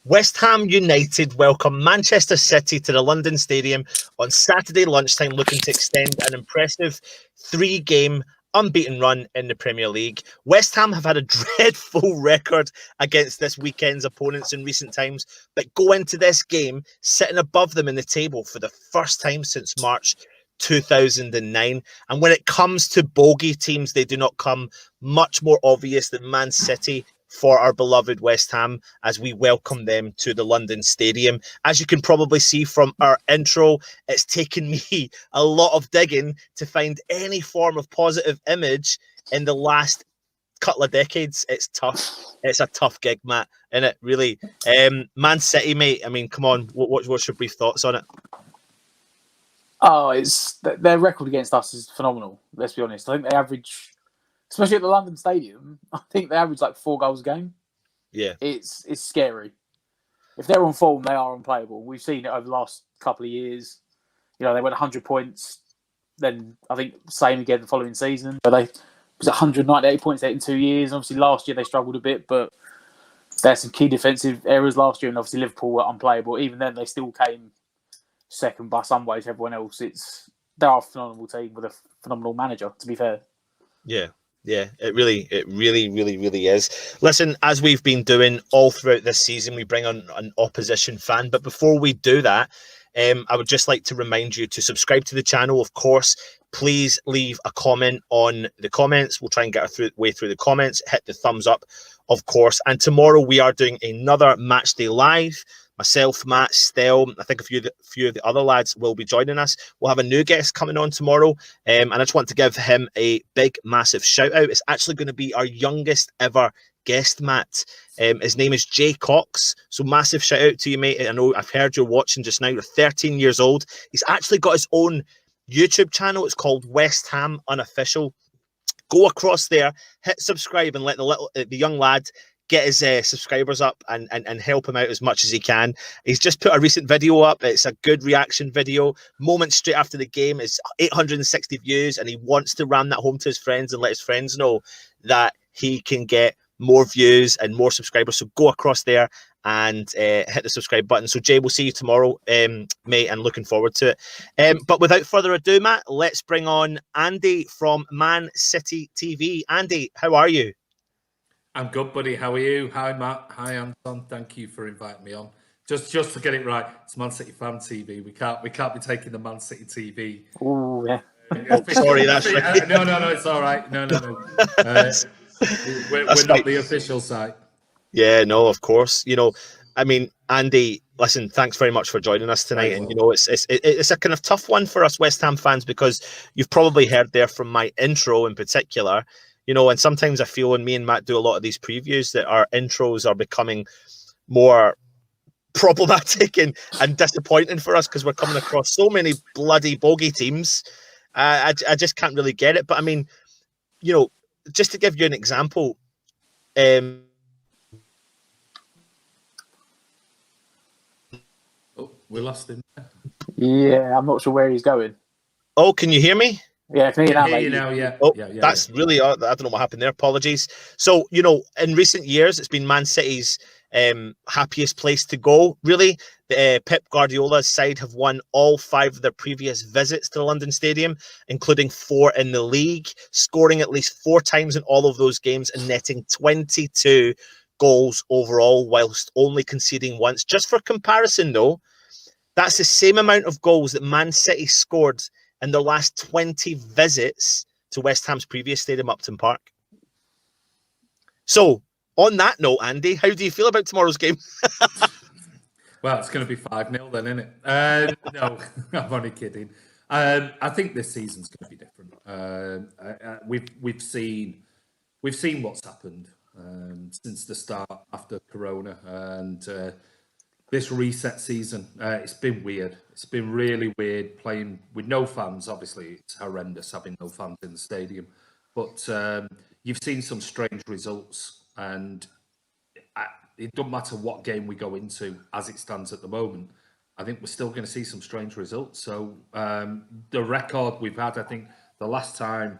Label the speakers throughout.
Speaker 1: West Ham United welcome Manchester City to the London Stadium on Saturday lunchtime, looking to extend an impressive three-game unbeaten run in the Premier League. West Ham have had a dreadful record against this weekend's opponents in recent times, but go into this game sitting above them in the table for the first time since March 2009. And when it comes to bogey teams, they do not come much more obvious than Man City for our beloved West Ham as we welcome them to the London Stadium. As you can probably see from our intro, it's taken me a lot of digging to find any form of positive image in the last couple of decades. It's tough. It's a tough gig, Matt, isn't it? Really. Man City, mate. I mean, come on. What's your brief thoughts on it?
Speaker 2: Oh, it's their record against us is phenomenal. Let's be honest. I think they average, especially at the London Stadium, I think they average like 4 goals a game.
Speaker 1: Yeah.
Speaker 2: It's scary. If they're on form, they are unplayable. We've seen it over the last couple of years. You know, they went 100 points. Then I think same again the following season. But they was 198 points in 2 years. Obviously, last year they struggled a bit, but there's some key defensive errors last year, and obviously Liverpool were unplayable. Even then, they still came second by some way to everyone else. They're a phenomenal team with a phenomenal manager, to be fair.
Speaker 1: Yeah, it really is. Listen, as we've been doing all throughout this season, we bring on an opposition fan. But before we do that, I would just like to remind you to subscribe to the channel, of course. Please leave a comment on the comments. We'll try and get our way through the comments. Hit the thumbs up, of course. And tomorrow we are doing another Match Day Live. Myself, Matt, Stel, I think a few of the other lads will be joining us. We'll have a new guest coming on tomorrow, and I just want to give him a big, massive shout out. It's actually going to be our youngest ever guest, Matt. His name is Jay Cox. So massive shout out to you, mate. I know I've heard you're watching just now. You're 13 years old. He's actually got his own YouTube channel. It's called West Ham Unofficial. Go across there, hit subscribe, and let the young lad get his subscribers up and help him out as much as he can. He's just put a recent video up. It's a good reaction video. Moments straight after the game is 860 views, and he wants to ram that home to his friends and let his friends know that he can get more views and more subscribers. So go across there and hit the subscribe button. So Jay, we'll see you tomorrow, mate, and looking forward to it. But without further ado, Matt, let's bring on Andy from Man City TV. Andy, how are you?
Speaker 3: I'm good, buddy. How are you? Hi, Matt. Hi, Anton. Thank you for inviting me on. Just to get it right, it's Man City Fan TV. We can't be taking the Man City TV.
Speaker 2: Oh yeah.
Speaker 1: Sorry, that's right.
Speaker 3: No, it's all right. No. We're not the official site.
Speaker 1: Yeah, no, of course. You know, I mean, Andy, listen, thanks very much for joining us tonight. And you know, it's a kind of tough one for us West Ham fans because you've probably heard there from my intro in particular. You know, and sometimes I feel when me and Matt do a lot of these previews that our intros are becoming more problematic and disappointing for us because we're coming across so many bloody bogey teams. I just can't really get it. But I mean, you know, just to give you an example,
Speaker 3: oh, we lost him.
Speaker 2: Yeah, I'm not sure where he's going.
Speaker 1: Oh, can you hear me?
Speaker 2: Yeah, I can hear you
Speaker 3: now, yeah.
Speaker 1: Oh, yeah. That's really odd. I don't know what happened there. Apologies. So, you know, in recent years, it's been Man City's happiest place to go, really. Pep Guardiola's side have won all 5 of their previous visits to the London Stadium, including 4 in the league, scoring at least 4 times in all of those games and netting 22 goals overall, whilst only conceding once. Just for comparison, though, that's the same amount of goals that Man City scored in their last 20 visits to West Ham's previous stadium, Upton Park. So, on that note, Andy, how do you feel about tomorrow's game?
Speaker 3: Well, it's going to be 5-0 then, isn't it? No, I'm only kidding. I think this season's going to be different. We've seen what's happened since the start after Corona, and this reset season, it's been weird. It's been really weird playing with no fans. Obviously, it's horrendous having no fans in the stadium. But you've seen some strange results, and it doesn't matter what game we go into as it stands at the moment. I think we're still going to see some strange results. So the record we've had, I think the last time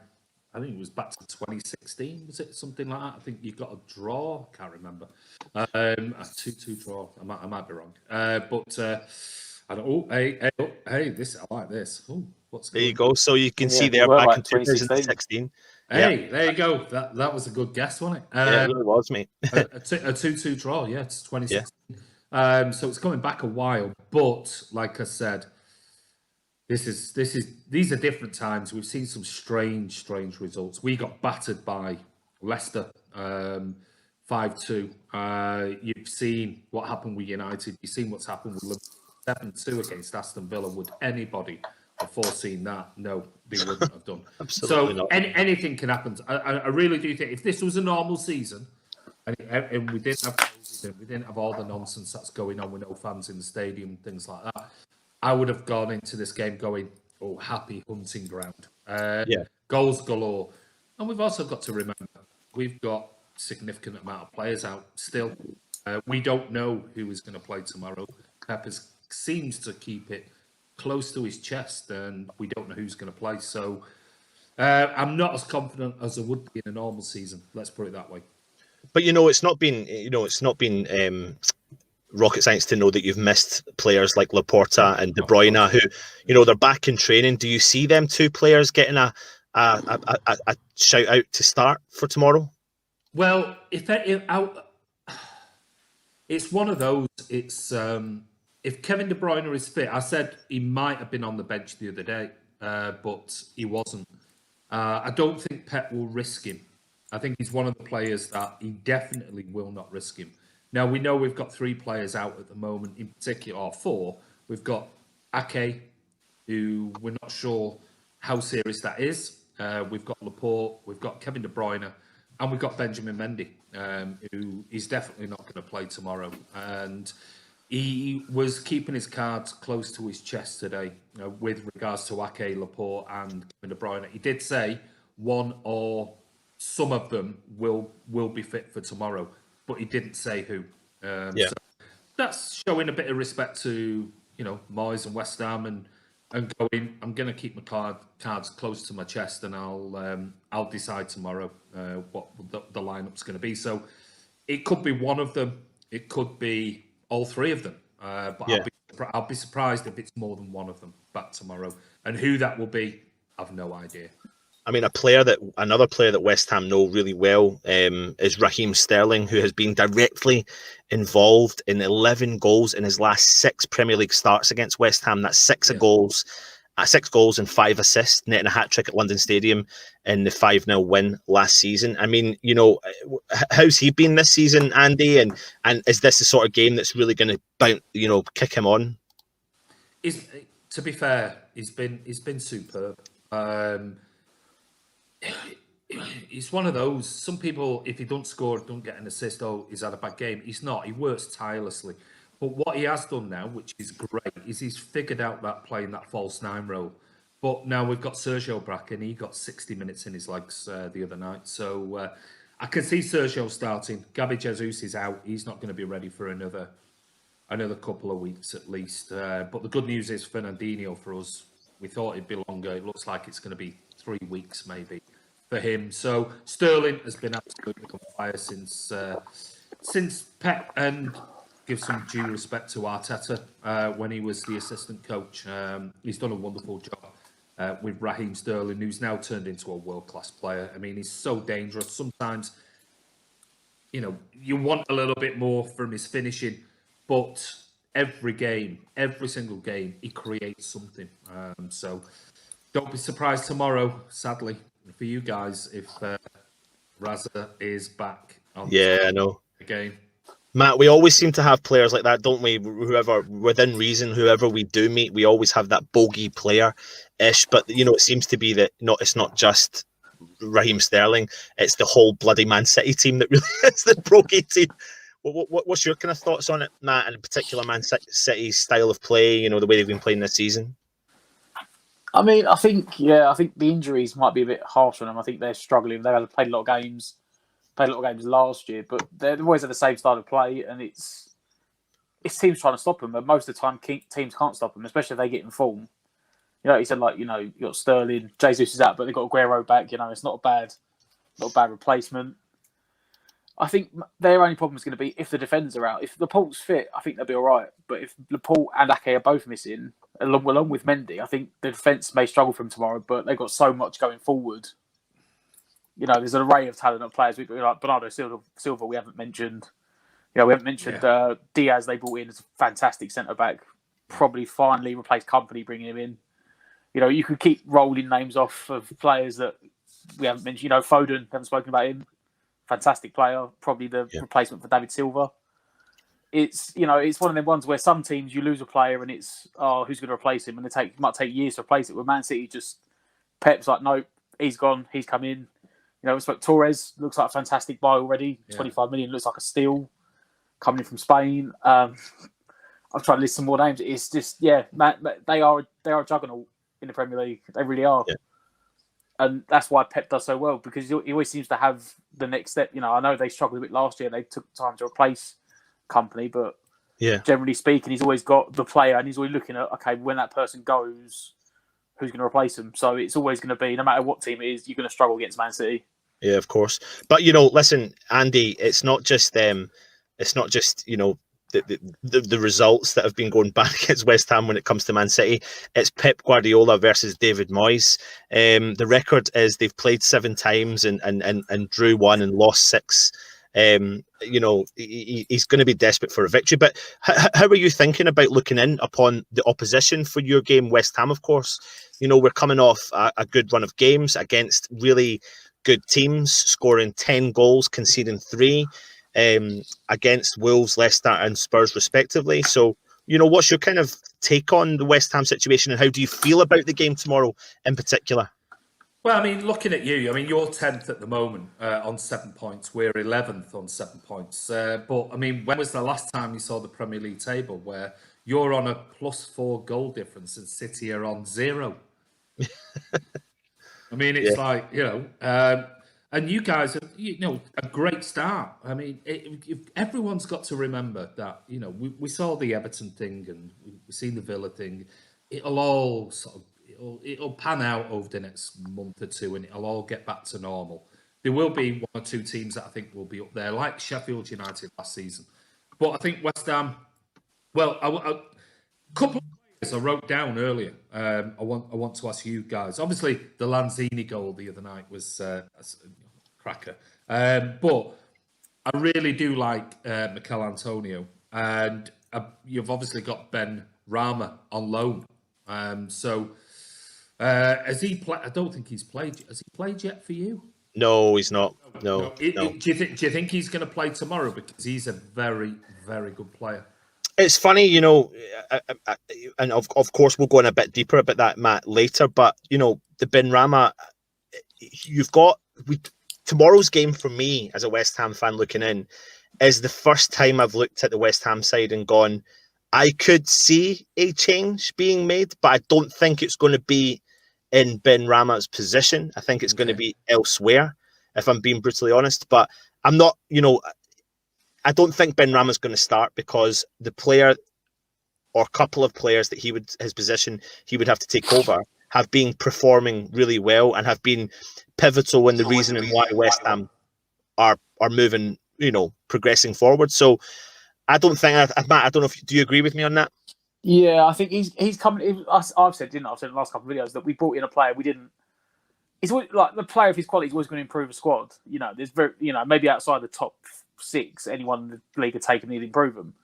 Speaker 3: I think it was back to 2016, was it something like that? I think you got a draw. I can't remember. A 2-2 draw. I might be wrong. But I don't. Oh, hey, this I like this. Oh, what's
Speaker 1: There you
Speaker 3: going on?
Speaker 1: go. So you can see
Speaker 2: Yeah, we
Speaker 1: there
Speaker 2: were
Speaker 1: back
Speaker 2: right
Speaker 1: in
Speaker 2: in 2016.
Speaker 1: 2016. Yeah,
Speaker 3: Hey, there you go. That was a good guess, wasn't it?
Speaker 1: yeah, it really was, mate.
Speaker 3: A 2-2 draw. Yeah, it's
Speaker 1: Yeah.
Speaker 3: 2016. So it's coming back a while, but like I said, these are different times. We've seen some strange results. We got battered by Leicester, 5-2. You've seen what happened with United. You've seen what's happened with Liverpool, 7-2 against Aston Villa. Would anybody have foreseen that? No, they wouldn't have done.
Speaker 1: Absolutely
Speaker 3: So
Speaker 1: not.
Speaker 3: anything can happen. I really do think if this was a normal season, and we didn't have COVID, and we didn't have all the nonsense that's going on with no fans in the stadium, things like that, I would have gone into this game going, oh, happy hunting ground.
Speaker 1: Yeah.
Speaker 3: Goals galore. And we've also got to remember, we've got significant amount of players out still. We don't know who is going to play tomorrow. Pep seems to keep it close to his chest, and we don't know who's going to play. So I'm not as confident as I would be in a normal season. Let's put it that way.
Speaker 1: But it's not been rocket science to know that you've missed players like Laporta and De Bruyne, who they're back in training. Do you see them two players getting a shout out to start for tomorrow?
Speaker 3: Well, it's one of those. It's if Kevin De Bruyne is fit, I said he might have been on the bench the other day, but he wasn't. I don't think Pep will risk him. I think he's one of the players that he definitely will not risk him. Now, we know we've got 3 players out at the moment, in particular, or 4. We've got Ake, who we're not sure how serious that is. We've got Laporte, we've got Kevin De Bruyne, and we've got Benjamin Mendy, who is definitely not going to play tomorrow. And he was keeping his cards close to his chest today with regards to Ake, Laporte, and Kevin De Bruyne. He did say one or some of them will be fit for tomorrow, but he didn't say who. So that's showing a bit of respect to Moyes and West Ham and going. I'm going to keep my cards close to my chest, and I'll decide tomorrow what the lineup's going to be. So it could be one of them. It could be all 3 of them. But I'll be surprised if it's more than one of them back tomorrow. And who that will be, I've no idea.
Speaker 1: I mean, another player that West Ham know really well is Raheem Sterling, who has been directly involved in 11 goals in his last 6 Premier League starts against West Ham. That's 6 goals and 5 assists, netting a hat-trick at London Stadium in the 5-0 win last season. I mean, how's he been this season, Andy? And is this the sort of game that's really going to kick him on?
Speaker 3: To be fair, he's been superb. It's one of those. Some people, if he don't score, don't get an assist, he's had a bad game. He's not. He works tirelessly. But what he has done now, which is great, is he's figured out that playing that false 9 role. But now we've got Sergio back, and he got 60 minutes in his legs the other night. So I can see Sergio starting. Gabi Jesus is out. He's not going to be ready for another couple of weeks at least. But the good news is Fernandinho for us. We thought it'd be longer. It looks like it's going to be 3 weeks maybe for him. So Sterling has been absolutely on fire since Pep, and give some due respect to Arteta when he was the assistant coach. He's done a wonderful job with Raheem Sterling, who's now turned into a world-class player. I mean, he's so dangerous. Sometimes, you want a little bit more from his finishing, but every single game, he creates something. So don't be surprised tomorrow, sadly, for you guys, if Raza is back on
Speaker 1: I know.
Speaker 3: the game.
Speaker 1: Matt, we always seem to have players like that, don't we? Whoever, within reason, whoever we do meet, we always have that bogey player-ish. But, it seems to be that it's not just Raheem Sterling, it's the whole bloody Man City team that really is the bogey team. What's your kind of thoughts on it, Matt, and in particular Man City's style of play, the way they've been playing this season?
Speaker 2: I mean, I think the injuries might be a bit harsh on them. I think they're struggling. They had played a lot of games last year, but they've always had the same style of play, and it's teams trying to stop them. But most of the time, teams can't stop them, especially if they get in form. You know, he said like, you know, you got Sterling, Jesus is out, but they've got Aguero back. You know, it's not a bad replacement. I think their only problem is going to be if the defenders are out. If Laporte's fit, I think they'll be all right. But if Laporte and Ake are both missing, along with Mendy, I think the defence may struggle from tomorrow. But they've got so much going forward. You know, there's an array of talent of players. We've got like Bernardo Silva. We haven't mentioned. You know, we haven't mentioned Diaz. They brought in as a fantastic centre back. Probably finally replaced Company, bringing him in. You know, you could keep rolling names off of players that we haven't mentioned. You know, Foden, haven't spoken about him. Fantastic player, probably the replacement for David Silva. It's, you know, it's one of them ones where some teams you lose a player and it's, oh, who's going to replace him? And it might take years to replace it. With Man City, just Pep's like, nope, he's gone, he's come in. You know, it's like Torres looks like a fantastic buy already. 25 million looks like a steal coming in from Spain. I'm trying to list some more names. It's just, man, they are a juggernaut in the Premier League. They really are. Yeah. And that's why Pep does so well, because he always seems to have the next step. You know, I know they struggled a bit last year. They took time to replace Company, but generally speaking, he's always got the player and he's always looking at, okay, when that person goes, who's going to replace him? So it's always going to be, no matter what team it is, you're going to struggle against Man City.
Speaker 1: Yeah, of course. But, you know, listen, Andy, it's not just, you know, the results that have been going back against West Ham when it comes to Man City. It's Pep Guardiola versus David Moyes. The record is they've played 7 times and drew 1 and lost 6. You know, he's going to be desperate for a victory. But how are you thinking about looking in upon the opposition for your game, West Ham, of course? You know, we're coming off a good run of games against really good teams, scoring 10 goals, conceding 3. Against Wolves, Leicester and Spurs respectively. So, you know, what's your kind of take on the West Ham situation and how do you feel about the game tomorrow in particular?
Speaker 3: Well, I mean, looking at you, I mean, you're 10th at the moment on 7 points. We're 11th on 7 points. But, I mean, when was the last time you saw the Premier League table where you're on a +4 goal difference and City are on 0? I mean, it's like, you know... and you guys are, you know, a great start. I mean, everyone's got to remember that, you know, we saw the Everton thing and we've seen the Villa thing. It'll all sort of, it'll pan out over the next month or two and it'll all get back to normal. There will be 1 or 2 teams that I think will be up there, like Sheffield United last season. But I think West Ham, well, a couple of players I wrote down earlier. I want to ask you guys. Obviously, the Lanzini goal the other night was a cracker. But I really do like Mikel Antonio. And you've obviously got Ben Rama on loan. So has he played? I don't think he's played. Has he played yet for you?
Speaker 1: No, he's not. No.
Speaker 3: Do you think he's going to play tomorrow? Because he's a very, very good player.
Speaker 1: It's funny, you know, and of course we'll go in a bit deeper about that, Matt, later. But, you know, the Benrahma, tomorrow's game for me as a West Ham fan looking in is the first time I've looked at the West Ham side and gone, I could see a change being made, but I don't think it's going to be in Benrahma's position. I think it's going to be elsewhere, if I'm being brutally honest. But I'm not, you know, I don't think Benrahma's going to start because the player or couple of players that his position he would have to take over have been performing really well and have been pivotal in the reason why West Ham are moving, you know, progressing forward. So I don't think, Matt, I don't know do you agree with me on that?
Speaker 2: Yeah, I think he's coming. I've said, didn't I? I've said in the last couple of videos that we brought in a player we didn't. It's like the player of his quality is always going to improve a squad. You know, there's maybe outside the top 6, anyone in the league could take him, he'd improve them.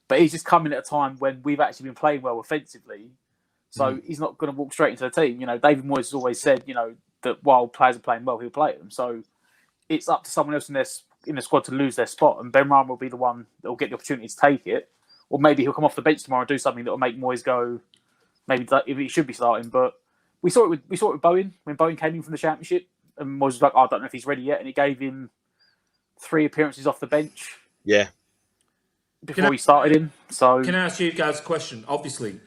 Speaker 2: But he's just coming at a time when we've actually been playing well offensively. So he's not going to walk straight into the team. You know, David Moyes has always said, you know, that while players are playing well, he'll play them. So it's up to someone else in the squad to lose their spot, and Benrahma will be the one that will get the opportunity to take it. Or maybe he'll come off the bench tomorrow and do something that will make Moyes go, maybe if he should be starting. But we saw it with Bowen when Bowen came in from the Championship, and Moyes was like, I don't know if he's ready yet, and it gave him 3 appearances off the bench.
Speaker 1: Yeah.
Speaker 2: Before he started him. So
Speaker 3: can I ask you guys a question? Obviously,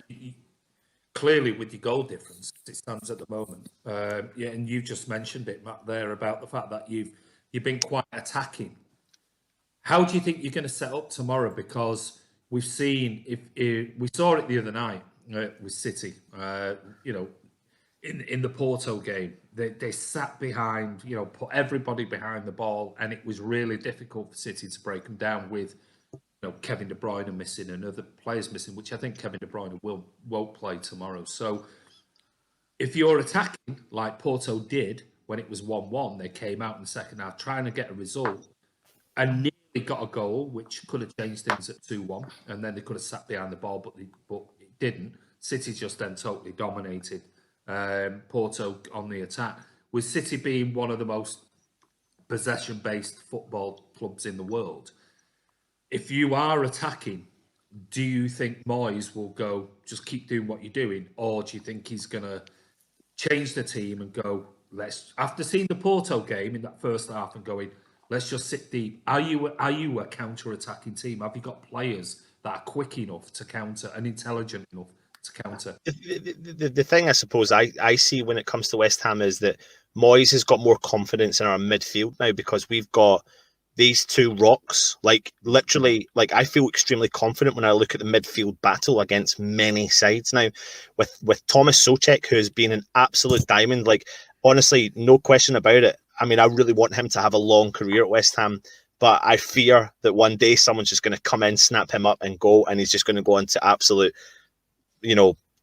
Speaker 3: clearly with your goal difference, it stands at the moment. And you just mentioned it, Matt, there about the fact that you've been quite attacking. How do you think you're going to set up tomorrow? Because we've seen, if we saw it the other night, with City. In the Porto game, they sat behind, put everybody behind the ball, and it was really difficult for City to break them down with, Kevin De Bruyne missing and other players missing, which I think Kevin De Bruyne won't play tomorrow. So if you're attacking like Porto did when it was 1-1, they came out in the second half trying to get a result and nearly got a goal, which could have changed things at 2-1, and then they could have sat behind the ball, but it didn't. City just then totally dominated Porto on the attack, with City being one of the most possession-based football clubs in the world. If you are attacking, do you think Moyes will go, just keep doing what you're doing, or do you think he's going to change the team and go, after seeing the Porto game in that first half and going, let's just sit deep. Are you a counter-attacking team? Have you got players that are quick enough to counter and intelligent enough to counter?
Speaker 1: The thing I suppose I see when it comes to West Ham is that Moyes has got more confidence in our midfield now, because we've got these two rocks. Like, literally, like, I feel extremely confident when I look at the midfield battle against many sides now. With Thomas Souček, who has been an absolute diamond, like, honestly, no question about it. I mean, I really want him to have a long career at West Ham, but I fear that one day someone's just going to come in, snap him up and go, and he's just going to go into absolute,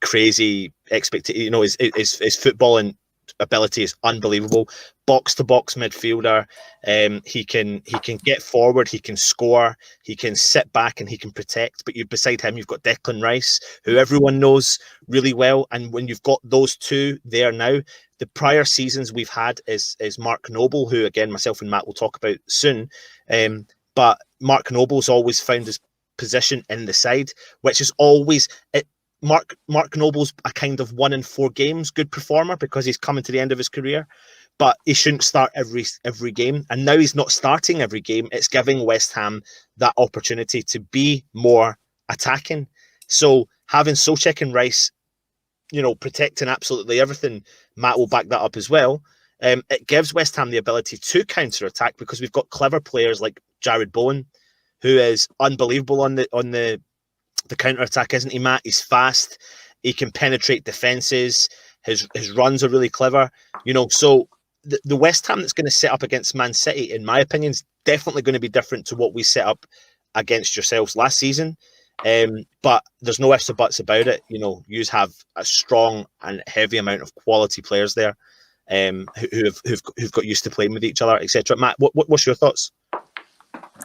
Speaker 1: crazy expectation. His footballing ability is unbelievable. Box to box midfielder. He can get forward, he can score, he can sit back, and he can protect. But beside him, you've got Declan Rice, who everyone knows really well. And when you've got those two there now, the prior seasons we've had is Mark Noble, who again myself and Matt will talk about soon. But Mark Noble's always found his position in the side, which is always it. Mark Noble's a kind of 1 in 4 games good performer, because he's coming to the end of his career, but he shouldn't start every game. And now he's not starting every game. It's giving West Ham that opportunity to be more attacking. So having Souček and Rice, protecting absolutely everything, Matt will back that up as well. It gives West Ham the ability to counter attack, because we've got clever players like Jared Bowen, who is unbelievable on the counter-attack, isn't he, Matt? He's fast. He can penetrate defences. His runs are really clever. So the West Ham that's going to set up against Man City, in my opinion, is definitely going to be different to what we set up against yourselves last season. But there's no ifs or buts about it. You have a strong and heavy amount of quality players there, who've got used to playing with each other, etc. Matt, what's your thoughts?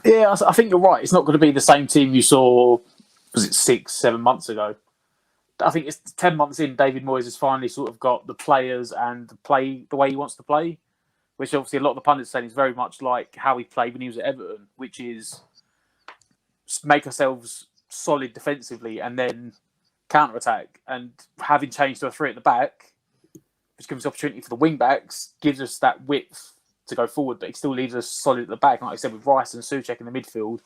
Speaker 2: Yeah, I think you're right. It's not going to be the same team you saw, was it 6-7 months ago? I think it's 10 months in, David Moyes has finally sort of got the players and the way he wants to play, which obviously a lot of the pundits saying is very much like how he played when he was at Everton, which is make ourselves solid defensively and then counter-attack. And having changed to a 3 at the back, which gives us opportunity for the wing-backs, gives us that width to go forward, but it still leaves us solid at the back. Like I said, with Rice and Souček in the midfield,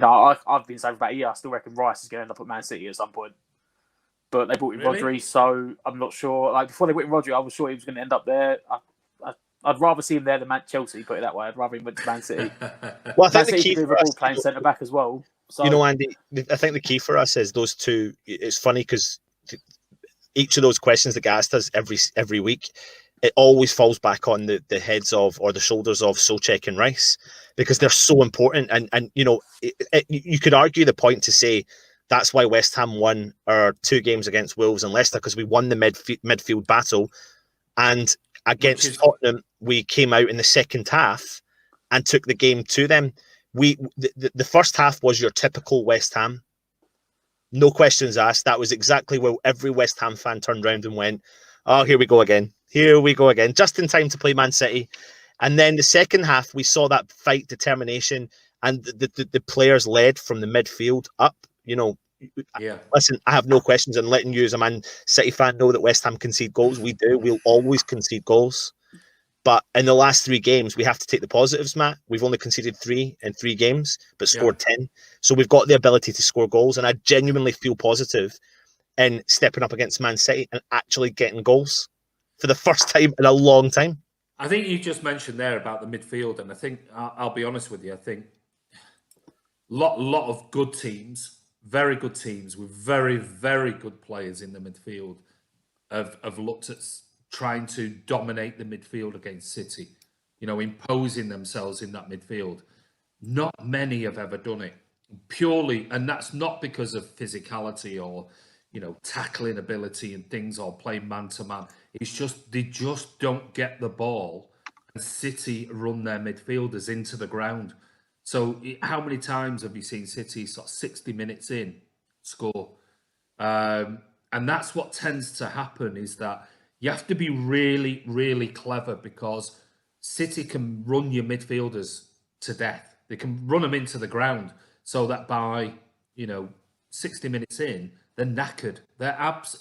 Speaker 2: I've been saying for about a year, I still reckon Rice is going to end up at Man City at some point. But they brought in Rodri, so I'm not sure. Like, before they went in Rodri, I was sure he was going to end up there. I'd rather see him there than Chelsea, put it that way. I'd rather him went to Man City.
Speaker 1: Well, I think the key
Speaker 2: for us, playing centre back as well. So,
Speaker 1: Andy, I think the key for us is those two. It's funny because each of those questions that get asked us every week, it always falls back on the heads of, or the shoulders of, Souček and Rice, because they're so important. And you could argue the point to say that's why West Ham won our 2 games against Wolves and Leicester, because we won the midfield battle. And against Tottenham, we came out in the second half and took the game to them. The first half was your typical West Ham. No questions asked. That was exactly where every West Ham fan turned around and went, oh, here we go again. Here we go again. Just in time to play Man City. And then the second half, we saw that fight, determination, and the players led from the midfield up. Listen, I have no questions in letting you as a Man City fan know that West Ham concede goals. We do. We'll always concede goals. But in the last 3 games, we have to take the positives, Matt. We've only conceded 3 in 3 games, but scored 10. So we've got the ability to score goals. And I genuinely feel positive in stepping up against Man City and actually getting goals for the first time in a long time.
Speaker 3: I think you just mentioned there about the midfield. And I think, I'll be honest with you, I think a lot of good teams very good teams with very, very good players in the midfield have looked at trying to dominate the midfield against City, imposing themselves in that midfield. Not many have ever done it purely, and that's not because of physicality or, tackling ability and things, or playing man to man. It's just, they just don't get the ball, and City run their midfielders into the ground. So how many times have you seen City sort of 60 minutes in score? And that's what tends to happen, is that you have to be really, really clever, because City can run your midfielders to death. They can run them into the ground, so that by, 60 minutes in, they're knackered.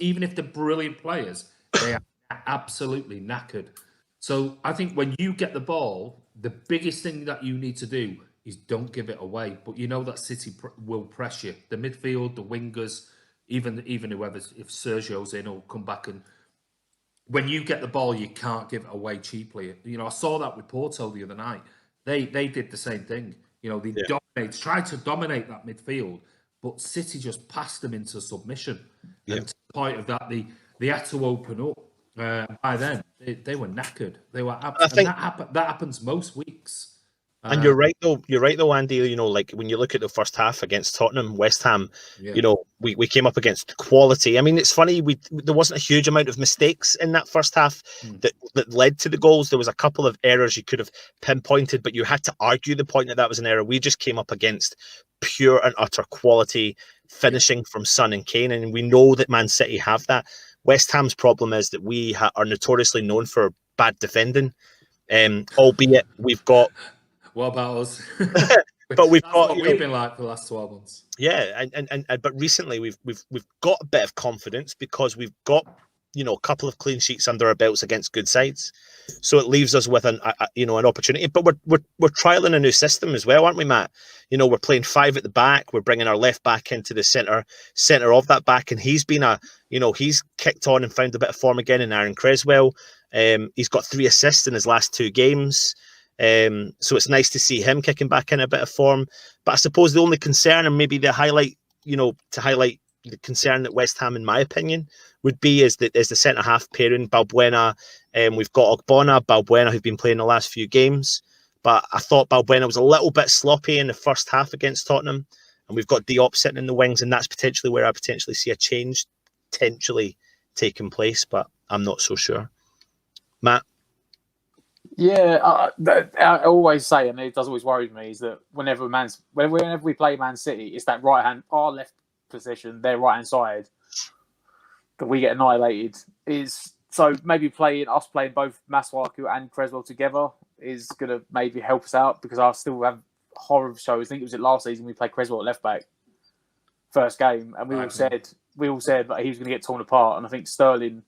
Speaker 3: Even if they're brilliant players, they are absolutely knackered. So I think when you get the ball, the biggest thing that you need to do is don't give it away. But that City will press you. The midfield, the wingers, even whoever, if Sergio's in, will come back. And when you get the ball, you can't give it away cheaply. I saw that with Porto the other night. They did the same thing. Tried to dominate that midfield, but City just passed them into submission. Yeah. And to the point of that, they had to open up. By then, they were knackered. They were that happens most weeks.
Speaker 1: And you're right though, Andy. Like when you look at the first half against Tottenham, West Ham, we came up against quality. I mean, it's funny, there wasn't a huge amount of mistakes in that first half that led to the goals. There was a couple of errors you could have pinpointed, but you had to argue the point that was an error. We just came up against pure and utter quality finishing from Son and Kane, and we know that Man City have that. West Ham's problem is that we are notoriously known for bad defending, albeit we've got.
Speaker 3: What about us?
Speaker 1: But we've got
Speaker 3: what we've been like for the last 12 months.
Speaker 1: Yeah, and but recently we've got a bit of confidence, because we've got a couple of clean sheets under our belts against good sides, so it leaves us with an opportunity. But we're trialing a new system as well, aren't we, Matt? We're playing 5 at the back. We're bringing our left back into the center of that back, and he's been he's kicked on and found a bit of form again in Aaron Creswell. He's got 3 assists in his last 2 games. So it's nice to see him kicking back in a bit of form. But I suppose the only concern, and maybe the highlight, to highlight the concern that West Ham, in my opinion, would be is the centre half pairing, Balbuena. We've got Ogbonna, Balbuena, who've been playing the last few games. But I thought Balbuena was a little bit sloppy in the first half against Tottenham. And we've got Diop sitting in the wings, and that's potentially where I potentially see a change potentially taking place, but I'm not so sure. Matt?
Speaker 2: Yeah, I always say, and it does always worry me, is that whenever we play Man City, it's that our left position, their right hand side, that we get annihilated. So maybe playing both Masuaku and Creswell together is going to maybe help us out, because I still have horror shows. I think it was last season we played Creswell at left back first game, and we all said that he was going to get torn apart. And I think Sterling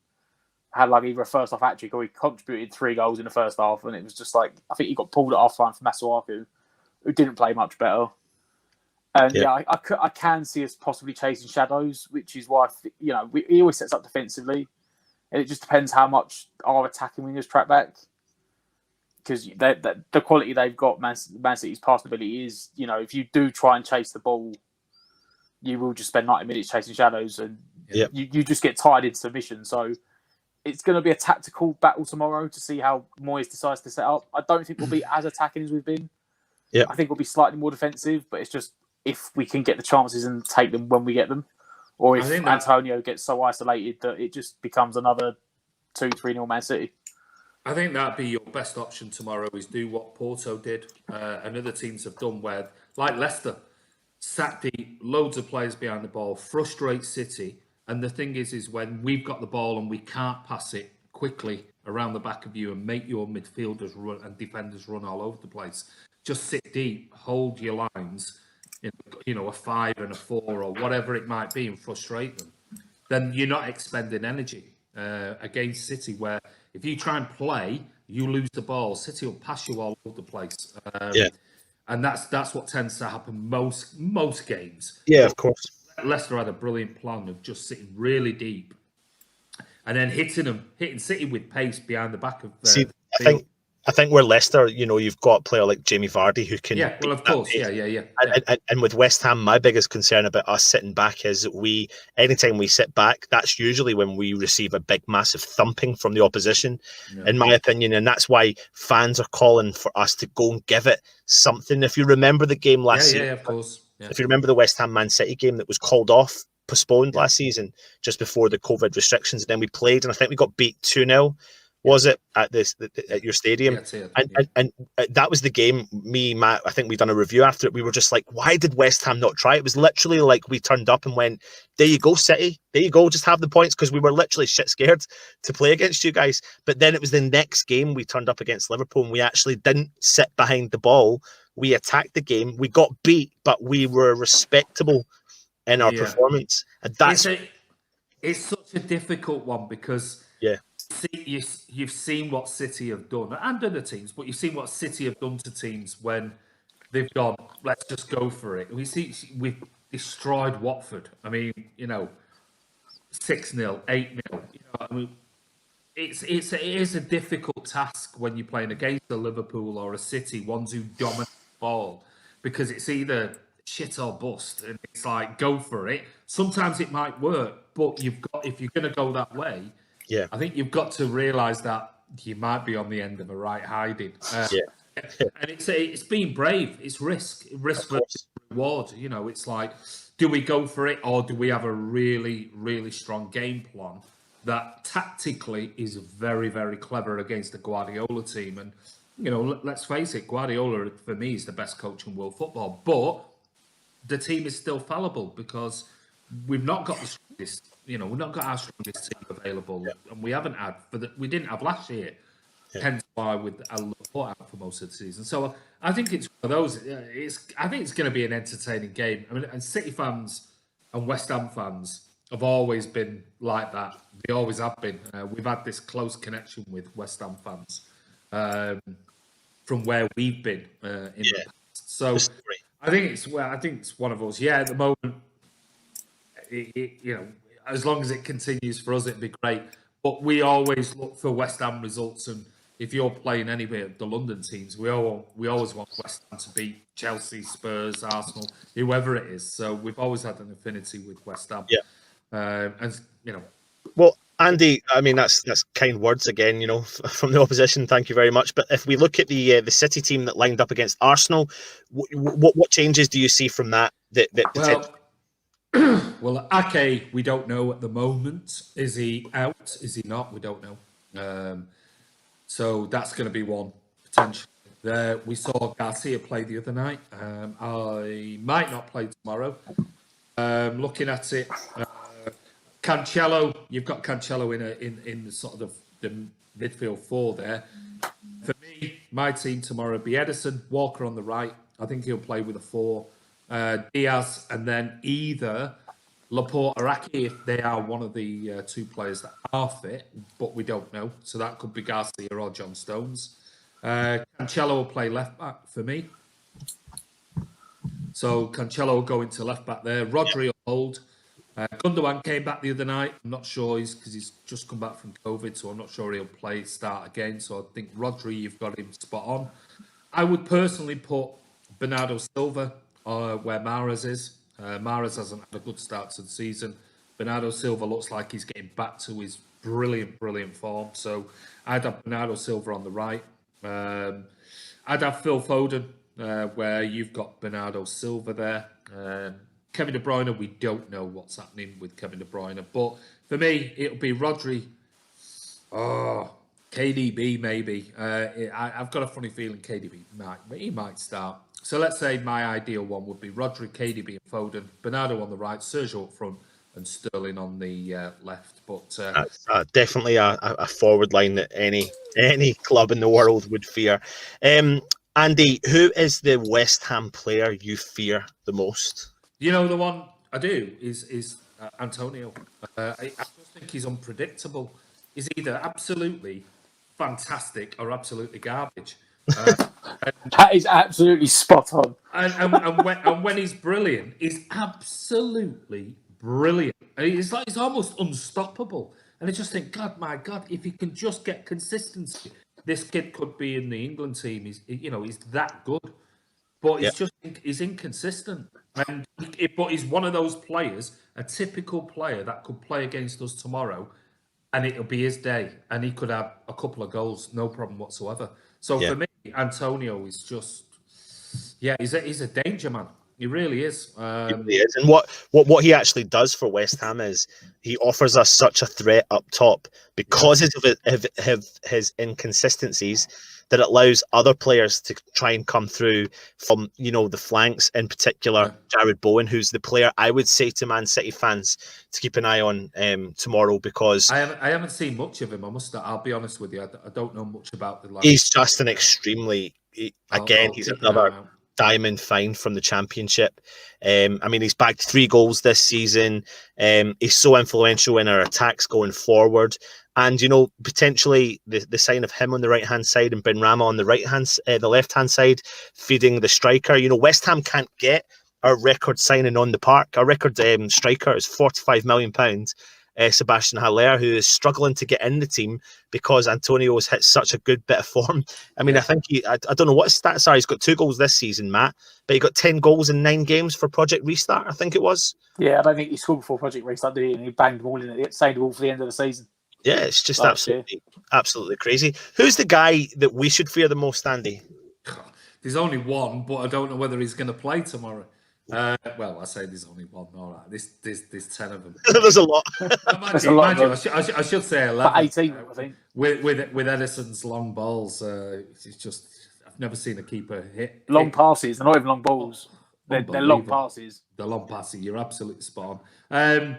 Speaker 2: had like either a first half hat-trick, or he contributed 3 goals in the first half, and it was just like, I think he got pulled at half time for Masuaku, who didn't play much better. And I can see us possibly chasing shadows, which is why he always sets up defensively, and it just depends how much our attacking wingers track back, because the quality they've got, Man City's passing ability is, if you do try and chase the ball, you will just spend 90 minutes chasing shadows, and you just get tired in submission. So it's going to be a tactical battle tomorrow to see how Moyes decides to set up. I don't think we'll be as attacking as we've been.
Speaker 1: Yeah,
Speaker 2: I think we'll be slightly more defensive, but it's just if we can get the chances and take them when we get them, or if Antonio gets so isolated that it just becomes another 2-3-0 Man City.
Speaker 3: I think that'd be your best option tomorrow, is do what Porto did and other teams have done, where, like Leicester, sat deep, loads of players behind the ball, frustrate City. And the thing is when we've got the ball and we can't pass it quickly around the back of you and make your midfielders run and defenders run all over the place, just sit deep, hold your lines in a 5 and a 4 or whatever it might be, and frustrate them. Then you're not expending energy against City, where if you try and play, you lose the ball. City will pass you all over the place. And that's what tends to happen most games.
Speaker 1: Yeah, of course.
Speaker 3: Leicester had a brilliant plan of just sitting really deep and then hitting City with pace behind the back of.
Speaker 1: I I think where Leicester, you've got a player like Jamie Vardy who can.
Speaker 3: Yeah, well, of course, yeah.
Speaker 1: And with West Ham, my biggest concern about us sitting back is anytime we sit back, that's usually when we receive a big, massive thumping from the opposition, in my opinion. And that's why fans are calling for us to go and give it something. If you remember the game last season,
Speaker 3: of course. Yeah.
Speaker 1: If you remember the West Ham Man City game that was called off, postponed last season, just before the COVID restrictions, and then we played, and I think we got beat 2-0. Was it at at your stadium? And that was the game. Me, Matt, I think we done a review after it. We were just like, why did West Ham not try? It was literally like we turned up and went, there you go, City. There you go, just have the points, because we were literally shit scared to play against you guys. But then it was the next game we turned up against Liverpool, and we actually didn't sit behind the ball. We attacked the game. We got beat, but we were respectable in our performance. And that's
Speaker 3: it's such a difficult one, because you've seen what City have done, and other teams, but you've seen what City have done to teams when they've gone, let's just go for it. We've destroyed Watford. I mean, 6-0, 8-0. It is a difficult task when you're playing against a Liverpool or a City, ones who dominate the ball, because it's either shit or bust, and it's like, go for it. Sometimes it might work, but if you're going to go that way, I think you've got to realise that you might be on the end of a right hiding. And it's being brave. It's risk versus reward. It's like, do we go for it, or do we have a really, really strong game plan that tactically is very, very clever against the Guardiola team? And let's face it, Guardiola for me is the best coach in world football, but the team is still fallible, because we've not got the strongest. We've not got our strongest team available, and we haven't had we didn't have last year. Hence why with Laporte out for most of the season. So I think it's one of those. I think it's going to be an entertaining game. I mean, and City fans and West Ham fans have always been like that. They always have been. We've had this close connection with West Ham fans from where we've been in the past. So I think it's one of us. Yeah, at the moment, as long as it continues for us, it'd be great. But we always look for West Ham results, and if you're playing anywhere of the London teams, we always want West Ham to beat Chelsea, Spurs, Arsenal, whoever it is. So we've always had an affinity with West Ham.
Speaker 1: Well, Andy, I mean, that's kind words again, from the opposition. Thank you very much. But if we look at the City team that lined up against Arsenal, what changes do you see from that?
Speaker 3: Well, Ake, we don't know at the moment. Is he out? Is he not? We don't know. So that's going to be one potentially. We saw Garcia play the other night. I might not play tomorrow. Looking at it, Cancelo. You've got Cancelo in the sort of the midfield four there. For me, my team tomorrow would be Edison, Walker on the right. I think he'll play with a 4. Diaz, and then either Laporte or Ake, if they are one of the 2 players that are fit, but we don't know. So that could be Garcia or John Stones. Cancelo will play left back for me. So Cancelo will go into left back there. Rodri will hold. Gundogan came back the other night. I'm not sure because he's just come back from COVID, so I'm not sure he'll start again. So I think Rodri, you've got him spot on. I would personally put Bernardo Silva where Mahrez is. Mahrez hasn't had a good start to the season. Bernardo Silva looks like he's getting back to his brilliant form. So I'd have Bernardo Silva on the right. I'd have Phil Foden where you've got Bernardo Silva there. Kevin De Bruyne, we don't know what's happening with Kevin De Bruyne. But for me, it'll be Rodri. KDB maybe. I've got a funny feeling KDB might start. So let's say my ideal one would be Rodri, KDB and Foden, Bernardo on the right, Sergio up front and Sterling on the left. But
Speaker 1: definitely a forward line that any club in the world would fear. Andy, who is the West Ham player you fear the most?
Speaker 3: The one I do is Antonio. I just think he's unpredictable. He's either absolutely fantastic or absolutely garbage.
Speaker 2: That is absolutely spot on.
Speaker 3: And when he's brilliant, he's absolutely brilliant. It's like he's almost unstoppable. And I just think, my God, if he can just get consistency this kid could be in the England team. He's that good, but he's inconsistent. And but he's one of those players, a typical player that could play against us tomorrow, and it'll be his day, and he could have a couple of goals, no problem whatsoever. So for me, Antonio is just, he's a danger man. He really is.
Speaker 1: He really is. And what he actually does for West Ham is he offers us such a threat up top because of his inconsistencies that it allows other players to try and come through from, the flanks, in particular, Jared Bowen, who's the player I would say to Man City fans to keep an eye on tomorrow, because
Speaker 3: I haven't seen much of him. I'll be honest with you. I don't know much about the lad.
Speaker 1: He's just an extremely, he's another diamond find from the Championship. He's bagged 3 goals this season. He's so influential in our attacks going forward. And, potentially the sign of him on the right-hand side and Benrahma on the the left-hand side, feeding the striker. West Ham can't get our record signing on the park. Our record striker is £45 million. Sebastian Haller, who is struggling to get in the team because Antonio has hit such a good bit of form. I think I don't know what his stats are. He's got 2 goals this season, Matt, but he got 10 goals in 9 games for Project Restart, I think it was.
Speaker 2: Yeah, I don't think he scored before Project Restart, did he? And he banged them all in it, saved them all for the end of the season.
Speaker 1: Yeah, it's just absolutely crazy. Who's the guy that we should fear the most, Andy?
Speaker 3: There's only one, but I don't know whether he's going to play tomorrow. I say there's only one. All right, there's 10 of them.
Speaker 1: There's a lot.
Speaker 3: I should say 11.
Speaker 2: But 18, I think.
Speaker 3: With Edison's long balls, it's just I've never seen a keeper hit
Speaker 2: long passes. They're not even long balls. They're long passes.
Speaker 3: They're long passes. You're absolutely spot on.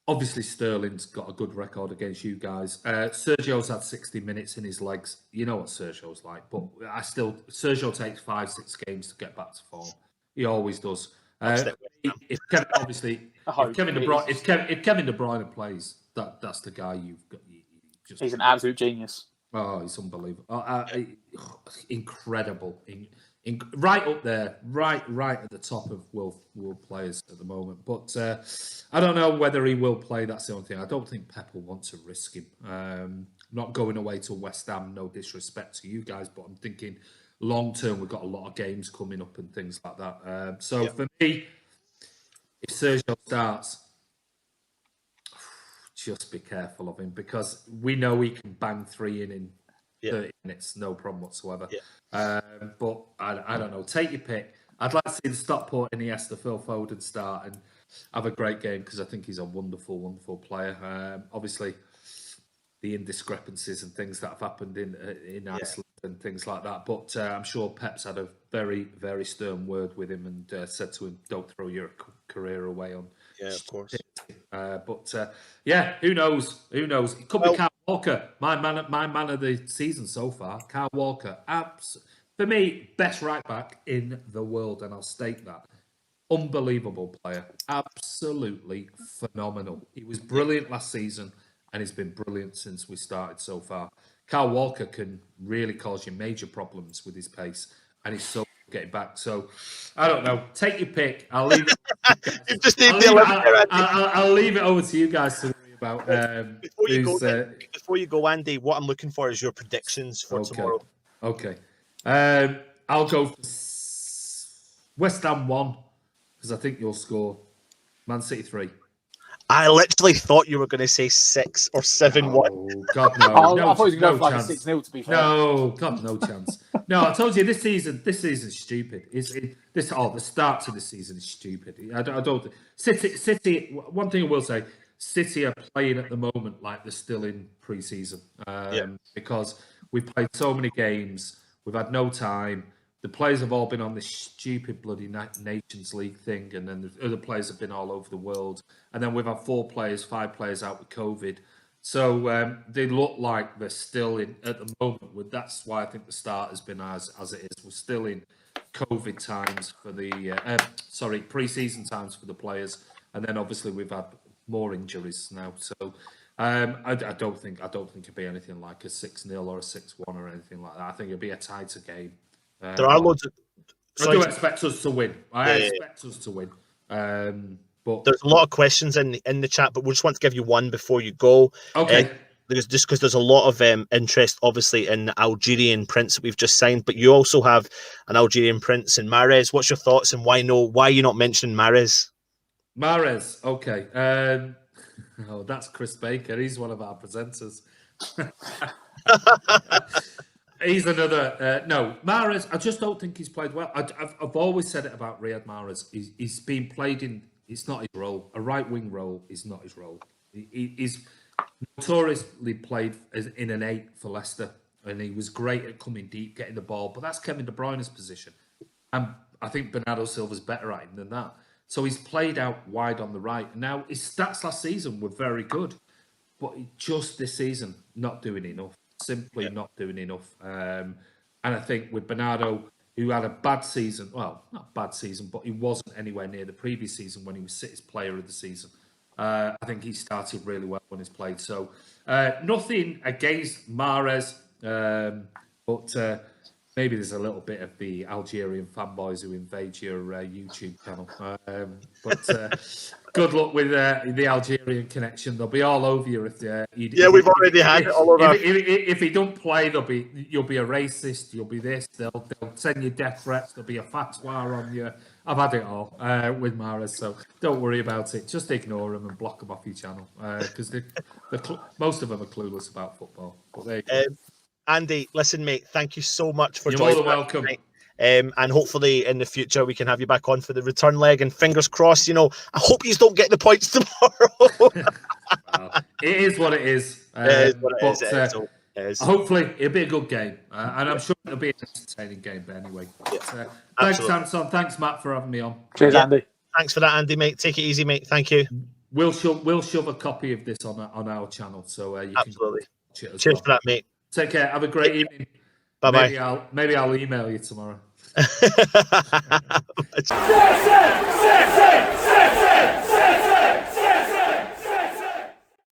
Speaker 3: Obviously, Sterling's got a good record against you guys. Sergio's had 60 minutes in his legs. You know what Sergio's like, but Sergio takes 5-6 games to get back to form. He always does. If Kevin De Bruyne plays, that's the guy you've got.
Speaker 2: He's an absolute genius.
Speaker 3: Oh, he's unbelievable. Incredible. Right up there, right at the top of world players at the moment. But I don't know whether he will play. That's the only thing. I don't think Pep will want to risk him. Not going away to West Ham, no disrespect to you guys, but I'm thinking long term, we've got a lot of games coming up and things like that. For me, if Sergio starts, just be careful of him, because we know he can bang 3 in 30 minutes, no problem whatsoever. But I don't know. Take your pick. I'd like to see the Stockport Iniesta, Phil Foden start and have a great game, because I think he's a wonderful, wonderful player. Obviously, the indiscrepancies and things that have happened in Iceland and things like that. But I'm sure Pep's had a very, very stern word with him and said to him, don't throw your career away on.
Speaker 1: Yeah, of course.
Speaker 3: Who knows? Who knows? It could be Kyle Walker, my man of the season so far. Kyle Walker, for me, best right back in the world, and I'll state that. Unbelievable player, absolutely phenomenal. He was brilliant last season, and he's been brilliant since we started so far. Kyle Walker can really cause you major problems with his pace, and he's so good at getting back. So, I don't know. Take your pick. I'll leave it. I'll leave it over to you guys to worry about.
Speaker 1: Before you go, Andy, what I'm looking for is your predictions for tomorrow.
Speaker 3: Okay. I'll go for West Ham 1, because I think you'll score. Man City 3.
Speaker 1: I literally thought you were going to say 6 or 7-1.
Speaker 3: Oh, God, no.
Speaker 2: I thought he was going to go for like a 6-0, to be fair.
Speaker 3: No, God, no chance. No, I told you this season's stupid. The start to the season is stupid. I don't. City. One thing I will say, City are playing at the moment like they're still in pre-season, because we've played so many games. We've had no time. The players have all been on this stupid bloody Nations League thing, and then the other players have been all over the world. And then we've had 5 players out with COVID. So they look like they're still in at the moment. That's why I think the start has been as it is. We're still in COVID times for the pre-season times for the players, and then obviously we've had more injuries now. So I don't think it'll be anything like a 6-0 or a 6-1 or anything like that. I think it'll be a tighter game.
Speaker 1: There are loads of.
Speaker 3: I do expect us to win. I expect us to win. But
Speaker 1: there's a lot of questions in the chat, but we just want to give you one before you go.
Speaker 3: Okay.
Speaker 1: because there's a lot of interest, obviously, in the Algerian prince that we've just signed, but you also have an Algerian prince in Mahrez. What's your thoughts, and why are you not mentioning Mahrez?
Speaker 3: Mahrez, okay. Oh, that's Chris Baker. He's one of our presenters. He's another. No, Mahrez, I just don't think he's played well. I've always said it about Riyad Mahrez. He's been played in. It's not his role. A right wing role is not his role. He's notoriously played in an 8 for Leicester, and he was great at coming deep, getting the ball. But that's Kevin De Bruyne's position, and I think Bernardo Silva's better at him than that. So he's played out wide on the right. Now, his stats last season were very good, but just this season, not doing enough. Simply not doing enough. And I think with Bernardo, who had a bad season, well, not bad season, but he wasn't anywhere near the previous season when he was City's player of the season. I think he started really well when he's played. So nothing against Mahrez, but maybe there's a little bit of the Algerian fanboys who invade your YouTube channel. But good luck with the Algerian connection. They'll be all over you if
Speaker 1: we've already had it all over.
Speaker 3: If he don't play, you'll be a racist. You'll be this. They'll send you death threats. There'll be a fatwa on you. I've had it all with Mahrez, so don't worry about it. Just ignore them and block them off your channel because most of them are clueless about football. But there you go.
Speaker 1: Andy, listen, mate, thank you so much for
Speaker 3: You're
Speaker 1: joining.
Speaker 3: You're more than welcome.
Speaker 1: And hopefully in the future we can have you back on for the return leg. And fingers crossed, I hope you don't get the points tomorrow.
Speaker 3: It is what it is. Hopefully it'll be a good game. And I'm sure it'll be an entertaining game anyway. Thanks, Samson. Thanks, Matt, for having me on.
Speaker 2: Cheers, Andy.
Speaker 1: Thanks for that, Andy, mate. Take it easy, mate. Thank you.
Speaker 3: We'll shove a copy of this on our channel, so you can watch it as
Speaker 1: Cheers
Speaker 3: well.
Speaker 1: for that, mate.
Speaker 3: Take care. Have a great evening.
Speaker 1: Bye-bye.
Speaker 3: Maybe I'll email you tomorrow.